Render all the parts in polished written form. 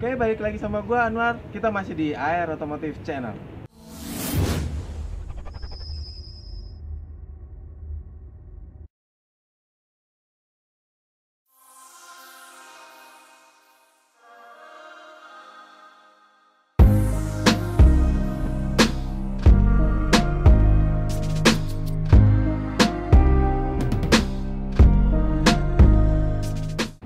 Oke, balik lagi sama gua Anwar. Kita masih di AR Automotive Channel.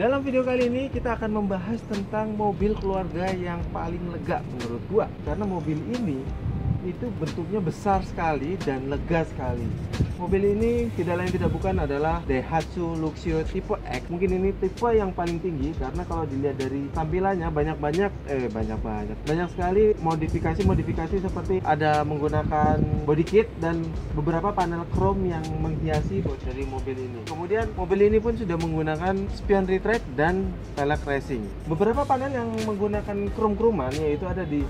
Dalam video kali ini kita akan membahas tentang mobil keluarga yang paling lega menurut gua. Karena mobil ini itu bentuknya besar sekali dan lega sekali. Mobil ini tidak lain tidak bukan adalah Daihatsu Luxio tipe X. Mungkin ini tipe yang paling tinggi karena kalau dilihat dari tampilannya banyak sekali modifikasi seperti ada menggunakan body kit dan beberapa panel chrome yang menghiasi bodi dari mobil ini. Kemudian mobil ini pun sudah menggunakan spion retract dan velg racing. Beberapa panel yang menggunakan chrome-chromean yaitu ada di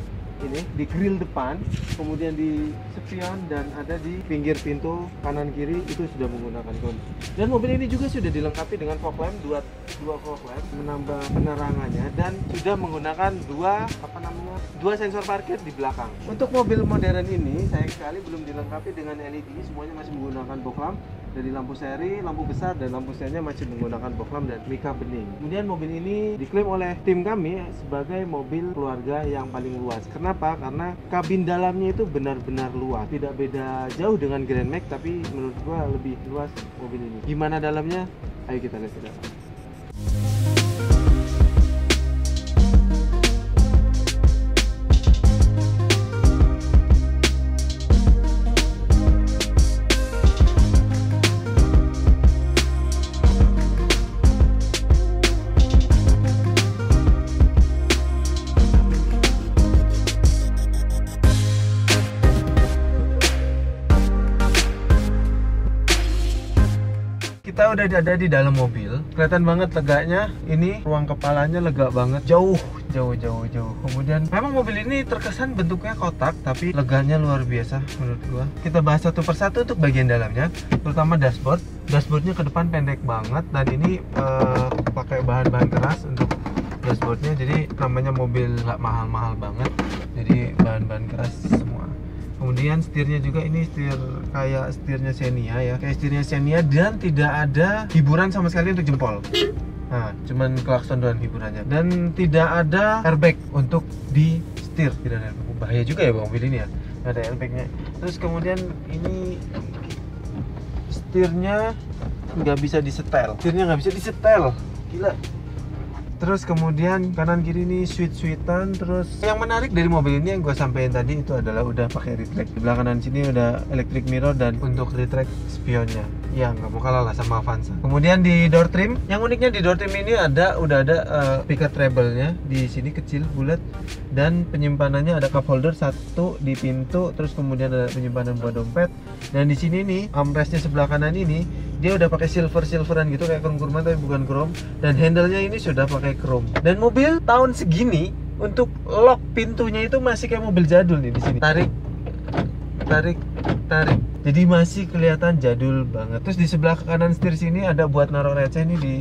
grill depan, kemudian di spion dan ada di pinggir pintu kanan kiri itu sudah menggunakan chrome. Dan mobil ini juga sudah dilengkapi dengan fog lamp, dua fog lamp menambah penerangannya dan sudah menggunakan dua sensor parkir di belakang. Untuk mobil modern ini sayang sekali belum dilengkapi dengan LED, semuanya masih menggunakan fog lamp. Dari lampu seri, lampu besar, dan lampu serinya masih menggunakan fog lamp dan mika bening. Kemudian mobil ini diklaim oleh tim kami sebagai mobil keluarga yang paling luas. Kenapa? Karena kabin dalamnya itu benar-benar luas. Tidak beda jauh dengan Grand Max, tapi menurut gua lebih luas mobil ini. Gimana dalamnya? Ayo kita lihat ke dalam. Kita udah ada di dalam mobil, kelihatan banget leganya. Ini ruang kepalanya lega banget, jauh. Kemudian memang mobil ini terkesan bentuknya kotak, tapi leganya luar biasa menurut gua. Kita bahas satu persatu untuk bagian dalamnya, terutama dashboard. Dashboardnya ke depan pendek banget dan ini pakai bahan-bahan keras untuk dashboardnya. Jadi namanya mobil nggak mahal-mahal banget, jadi bahan-bahan keras semua. Kemudian setirnya juga ini kayak setirnya Xenia ya, kayak setirnya Xenia dan tidak ada hiburan sama sekali untuk jempol. Nah, cuman klakson doang hiburannya dan tidak ada airbag untuk di setir. Tidak ada airbag. Bahaya juga ya mobil ini ya, nggak ada airbagnya. Terus kemudian ini setirnya nggak bisa disetel. Gila. Terus kemudian kanan kiri ini sweet-sweetan. Terus yang menarik dari mobil ini yang gue sampaikan tadi itu adalah udah pakai retract. Di belakang kanan sini udah electric mirror dan untuk retract spionnya. Ya nggak mau kalah lah sama Avanza. Kemudian di door trim, yang uniknya di door trim ini udah ada picket treble-nya di sini kecil bulat dan penyimpanannya ada cup holder satu di pintu. Terus kemudian ada penyimpanan buat dompet. Dan di sini nih armrestnya sebelah kanan ini dia udah pakai silveran gitu kayak chrome tapi bukan chrome, dan handle-nya ini sudah pakai chrome. Dan mobil tahun segini untuk lock pintunya itu masih kayak mobil jadul nih di sini. Tarik. Jadi masih kelihatan jadul banget. Terus di sebelah kanan setir sini ada buat naruh receh nih di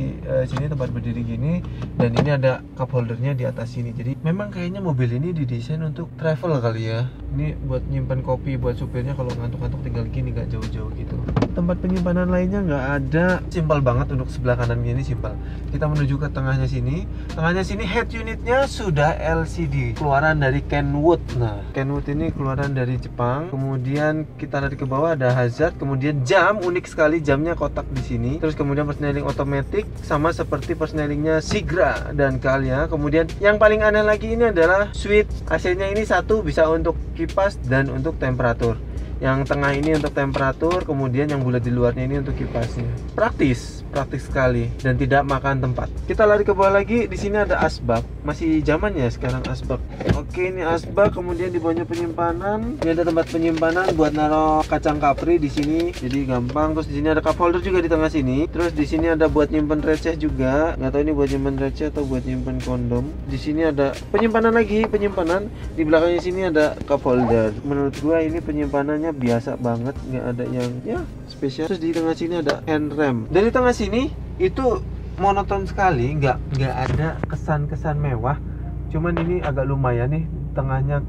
sini tempat berdiri gini, dan ini ada cup holdernya di atas sini. Jadi memang kayaknya mobil ini didesain untuk travel kali ya. Ini buat nyimpan kopi buat supirnya kalau ngantuk-ngantuk tinggal gini, nggak jauh-jauh gitu. Tempat penyimpanan lainnya nggak ada. Simpel banget untuk sebelah kanan ini, simpel. Kita menuju ke tengahnya sini. Tengahnya sini head unitnya sudah LCD, keluaran dari Kenwood. Nah, Kenwood ini keluaran dari Jepang. Kemudian kita lari ke bawah ada hazard, kemudian jam, unik sekali jamnya kotak di sini. Terus kemudian persneling otomatis sama seperti persnelingnya Sigra dan Calya. Kemudian yang paling aneh lagi ini adalah switch AC-nya ini satu bisa untuk kipas dan untuk temperatur. Yang tengah ini untuk temperatur, kemudian yang bulat di luarnya ini untuk kipasnya. Praktis sekali dan tidak makan tempat. Kita lari ke bawah lagi, di sini ada asbak. Masih zamannya sekarang asbak. Oke, ini asbak, kemudian di bawahnya penyimpanan. Ini ada tempat penyimpanan buat naruh kacang kapri di sini. Jadi gampang. Terus di sini ada cup holder juga di tengah sini. Terus di sini ada buat nyimpen receh juga. Nggak tahu ini buat nyimpen receh atau buat nyimpen kondom. Di sini ada penyimpanan lagi, penyimpanan. Di belakangnya sini ada cup holder. Menurut gua ini penyimpanannya biasa banget, nggak ada yang ya spesial. Terus di tengah sini ada hand rem. Dari tengah sini itu monoton sekali, nggak ada kesan-kesan mewah, cuman ini agak lumayan nih, tengahnya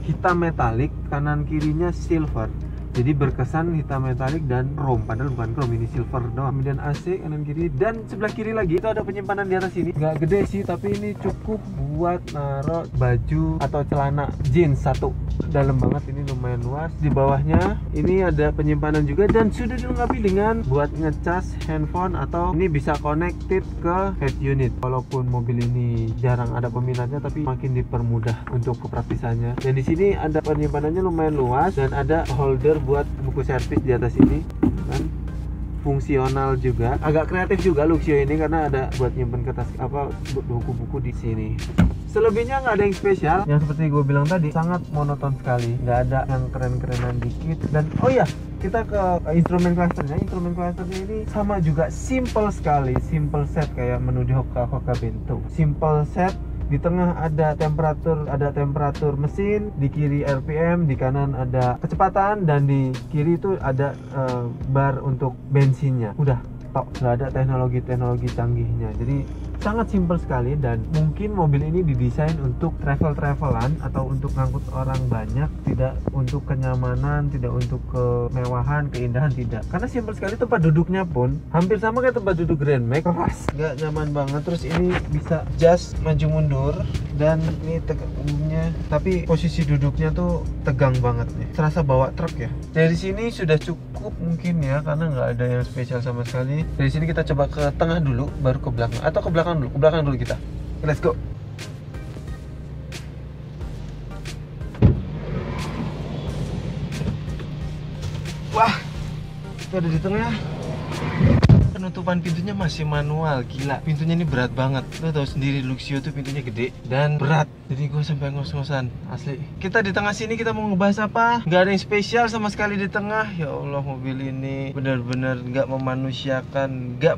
hitam metalik, kanan kirinya silver. Jadi berkesan hitam metalik dan chrome, padahal bukan chrome, ini silver doang. Kemudian AC kanan kiri, dan sebelah kiri lagi itu ada penyimpanan di atas ini. Nggak gede sih, tapi ini cukup buat naruh baju atau celana jeans satu. Dalam banget, ini lumayan luas. Di bawahnya ini ada penyimpanan juga, dan sudah dilengkapi dengan buat ngecas handphone, atau ini bisa connected ke head unit. Walaupun mobil ini jarang ada peminatnya, tapi makin dipermudah untuk kepraktisannya. Dan di sini ada penyimpanannya lumayan luas, dan ada holder buat buku servis di atas ini kan, fungsional juga. Agak kreatif juga Luxio ini karena ada buat nyimpen kertas buku-buku di sini. Selebihnya nggak ada yang spesial, yang seperti gue bilang tadi sangat monoton sekali, nggak ada yang keren-kerenan dikit. Dan oh ya, kita ke instrumen clusternya. Instrumen clusternya ini sama juga, simple sekali, simple set kayak menu di Hoka Bento. Simple set. Di tengah ada temperatur mesin, di kiri RPM, di kanan ada kecepatan, dan di kiri itu ada bar untuk bensinnya. Udah, nggak ada teknologi canggihnya. Jadi sangat simpel sekali, dan mungkin mobil ini didesain untuk travelan atau untuk ngangkut orang banyak, tidak untuk kenyamanan, tidak untuk kemewahan, keindahan, tidak. Karena simpel sekali, tempat duduknya pun hampir sama kayak tempat duduk Grand Max, keras, nggak nyaman banget. Terus ini bisa adjust maju mundur, dan ini tegak umumnya, tapi posisi duduknya tuh tegang banget nih, serasa bawa truk ya. Dari sini sudah cukup mungkin ya, karena nggak ada yang spesial sama sekali. Dari sini kita coba ke tengah dulu, baru ke belakang, atau ke belakang dulu kita. Let's go. Wah, itu ada di tengah. Penutupan pintunya masih manual, gila. Pintunya ini berat banget. Lo tau sendiri Luxio tuh pintunya gede dan berat. Jadi gue sampai ngos-ngosan, asli. Kita di tengah sini kita mau ngebahas apa? Gak ada yang spesial sama sekali di tengah. Ya Allah, mobil ini benar-benar gak memanusiakan, gak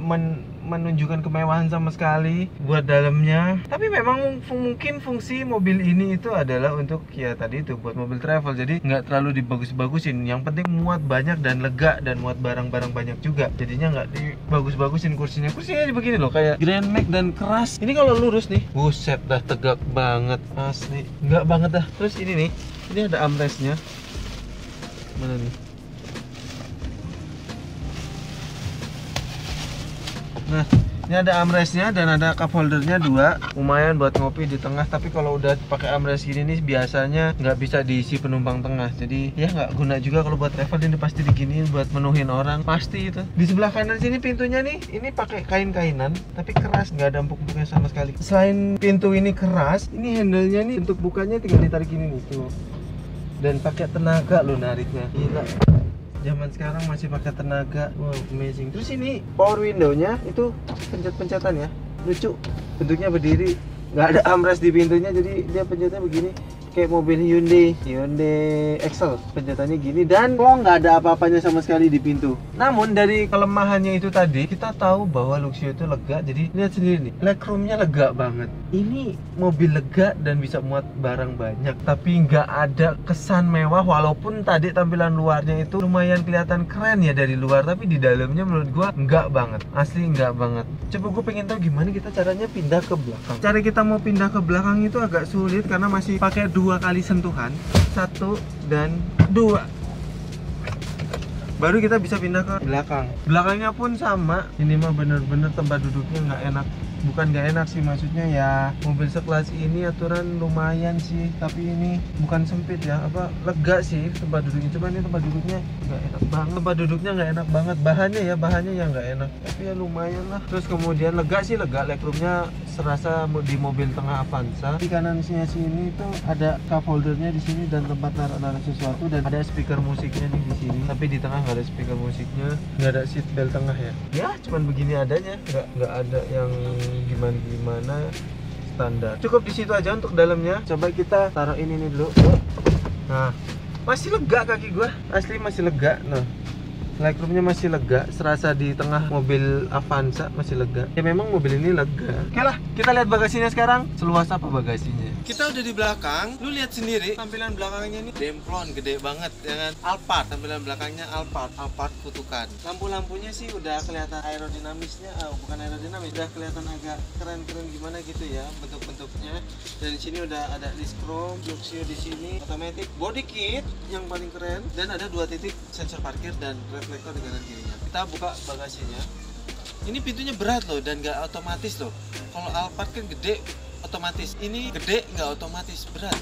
menunjukkan kemewahan sama sekali buat dalamnya. Tapi memang mungkin fungsi mobil ini itu adalah untuk ya tadi itu buat mobil travel. Jadi nggak terlalu dibagus-bagusin. Yang penting muat banyak dan lega, dan muat barang-barang banyak juga. Jadinya nggak dibagus-bagusin kursinya. Kursinya begini loh, kayak Grand Max, dan keras. Ini kalau lurus nih, buset dah, tegak banget asli. Nggak banget dah. Terus ini nih, ini ada armrestnya. Mana nih? Nah, ini ada armrestnya dan ada cup holdernya 2. Lumayan buat ngopi di tengah. Tapi kalau udah pakai armrest gini nih, biasanya nggak bisa diisi penumpang tengah. Jadi ya nggak guna juga kalau buat travel. Ini pasti diginiin buat menuhin orang, pasti itu. Di sebelah kanan sini pintunya nih, ini pakai kain-kainan tapi keras, nggak ada empuk-empuknya sama sekali. Selain pintu ini keras, ini handle-nya nih untuk bukanya tinggal ditarik ini nih tuh. Dan pakai tenaga lo nariknya, gila. Zaman sekarang masih pakai tenaga. Wow, amazing. Terus ini power window-nya itu pencet-pencetan ya, lucu. Bentuknya berdiri, nggak ada armrest di pintunya, jadi dia pencetnya begini. Kayak mobil Hyundai Excel, pencetannya gini, dan plong, nggak ada apa-apanya sama sekali di pintu. Namun dari kelemahannya itu tadi, kita tahu bahwa Luxio itu lega. Jadi lihat sendiri nih, legroomnya lega banget. Ini mobil lega dan bisa muat barang banyak, tapi nggak ada kesan mewah. Walaupun tadi tampilan luarnya itu lumayan kelihatan keren ya dari luar, tapi di dalamnya menurut gua nggak banget, asli nggak banget. Coba gue pengen tahu gimana kita caranya pindah ke belakang. Cara kita mau pindah ke belakang itu agak sulit karena masih pakai 2 kali sentuhan, 1 dan 2, baru kita bisa pindah ke belakang. Belakangnya pun sama. Ini mah bener-bener tempat duduknya nggak enak. Bukan nggak enak sih, maksudnya ya mobil sekelas ini aturan lumayan sih, tapi ini bukan sempit ya, apa lega sih tempat duduknya. Coba ini tempat duduknya nggak enak banget, tempat duduknya nggak enak banget. Bahannya yang nggak enak, tapi ya lumayan lah. Terus kemudian lega sih, lega. Legroomnya serasa di mobil tengah Avanza. Di kanan sini tuh ada cup holdernya di sini dan tempat naruh sesuatu, dan ada speaker musiknya nih di sini. Tapi di tengah nggak ada speaker musiknya, nggak ada seat belt tengah ya. Ya cuman begini adanya, nggak ada yang gimana, standar. Cukup di situ aja untuk dalamnya. Coba kita taruh ini dulu. Nah, masih lega kaki gua, asli masih lega. Nah, legroomnya masih lega, serasa di tengah mobil Avanza masih lega. Ya memang mobil ini lega. Oke lah, kita lihat bagasinya sekarang. Seluas apa bagasinya? Kita udah di belakang, lu lihat sendiri tampilan belakangnya ini demplon gede banget ya kan. Alphard, tampilan belakangnya Alphard kutukan. Lampu-lampunya sih udah kelihatan aerodinamisnya, bukan aerodinamis, udah kelihatan agak keren-keren gimana gitu ya bentuk-bentuknya. Dan di sini udah ada list chrome, Luxio di sini, automatic body kit yang paling keren, dan ada 2 titik sensor parkir dan reflektor di kanan kirinya. Kita buka bagasinya. Ini pintunya berat loh dan nggak otomatis loh. Kalau Alphard kan gede otomatis, ini gede nggak otomatis, berat.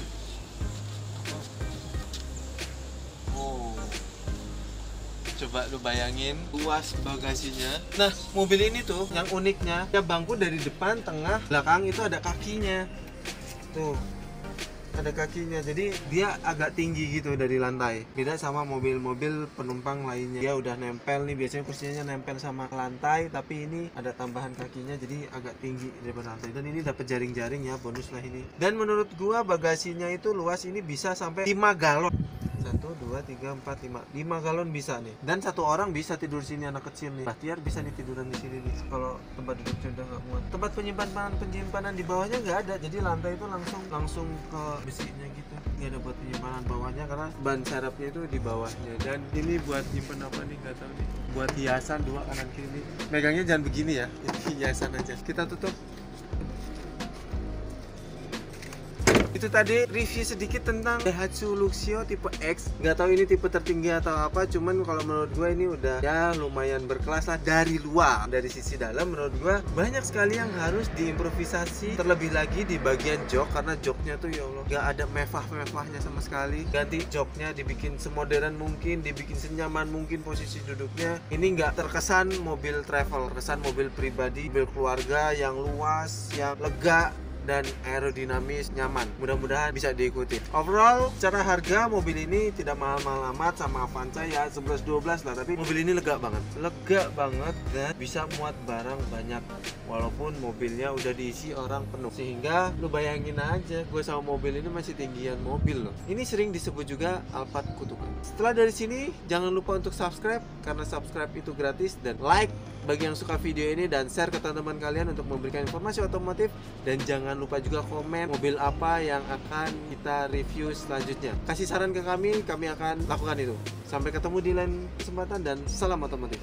Oh, coba lu bayangin luas bagasinya. Nah, mobil ini tuh yang uniknya ya, bangku dari depan, tengah, belakang itu ada kakinya. Tuh, ada kakinya, jadi dia agak tinggi gitu dari lantai. Beda sama mobil-mobil penumpang lainnya, dia udah nempel nih, biasanya kursinya nempel sama lantai, tapi ini ada tambahan kakinya jadi agak tinggi daripada lantai. Dan ini dapat jaring-jaring ya, bonus lah ini. Dan menurut gua bagasinya itu luas, ini bisa sampai 5 galon. 1, 2, 3, 4, 5 galon bisa nih. Dan 1 orang bisa tidur sini, anak kecil nih. Bahtiar bisa nih tiduran di sini nih kalau tempat duduknya udah nggak muat. Tempat penyimpanan di bawahnya nggak ada, jadi lantai itu langsung ke besinya gitu. Nggak ada buat penyimpanan bawahnya karena ban serepnya itu di bawahnya. Dan ini buat nyimpen apa nih nggak tahu nih. Buat hiasan 2 kanan kiri. Megangnya jangan begini ya, ini hiasan aja. Kita tutup. Itu tadi review sedikit tentang Daihatsu Luxio tipe X. Nggak tahu ini tipe tertinggi atau apa, cuman kalau menurut gue ini udah ya lumayan berkelas lah dari luar. Dari sisi dalam menurut gue banyak sekali yang harus diimprovisasi, terlebih lagi di bagian jok, karena joknya tuh ya Allah nggak ada mewah-mewahnya sama sekali. Ganti joknya dibikin semodern mungkin, dibikin senyaman mungkin posisi duduknya. Ini nggak terkesan mobil travel, terkesan mobil pribadi, mobil keluarga yang luas, yang lega dan aerodinamis, nyaman. Mudah-mudahan bisa diikuti. Overall, secara harga mobil ini tidak mahal-mahal amat sama Avanza ya, 11-12 lah, tapi mobil ini lega banget dan bisa muat barang banyak walaupun mobilnya udah diisi orang penuh. Sehingga lu bayangin aja, gue sama mobil ini masih tinggian mobil loh. Ini sering disebut juga Alphard kutukan. Setelah dari sini, jangan lupa untuk subscribe karena subscribe itu gratis, dan like bagi yang suka video ini, dan share ke teman-teman kalian untuk memberikan informasi otomotif. Dan jangan lupa juga komen mobil apa yang akan kita review selanjutnya. Kasih saran ke kami akan lakukan itu. Sampai ketemu di lain kesempatan dan salam otomotif.